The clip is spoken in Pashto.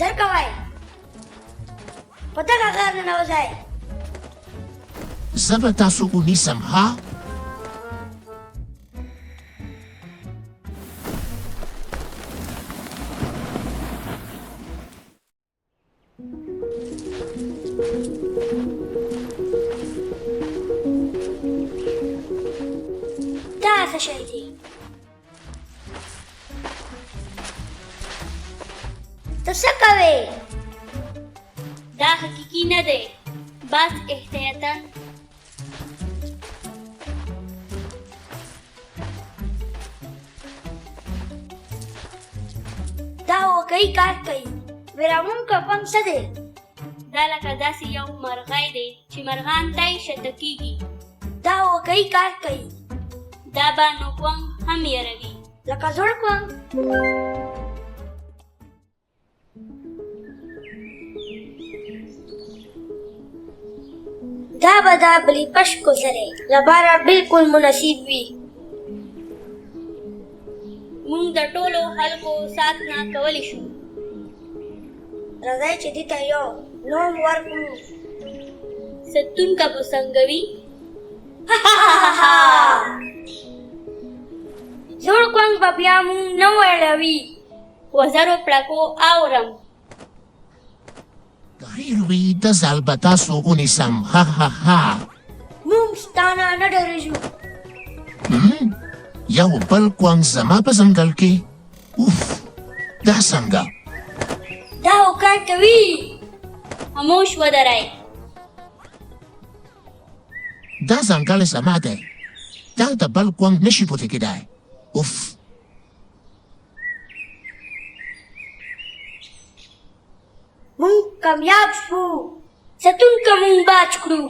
जर कवाय पता kakak na nawazay. Zabataso unisam ha? Da sa shaydi. तसकावे دا حقیقی نه دی باز احتیاطاً دا وکي کار کوي ورامون کپنګ څه دی دا لکه داسې یو مرغۍ دی چې مرغان ته شته کیږي دا وکي کار کوي دا به نوکوان هم یروي لکه زوړ کوم دا به دا بلی پش گذره لپاره بالکل مناسب وي موږ د ټولو خلکو ساتنه کولی شو راځئ چې دې ته یو نوم ورکړو ستونکه به څنګه وي زوړ کوم به بیا مونږ نه ویلوي وزرو پړکو اورم Kahirwi da zalbataso unisam ha ha ha. مونږ ستانه نه ډارېږو Yau bal kwang zama pa zanggal ke. Uf, da sangga. دا و کار کوي خاموش ودرئ Da zanggal zama de. Da da bal kwang nishi puti kidai. Uf. مونږ کامیاب شو ستونکه مونږ باج کړو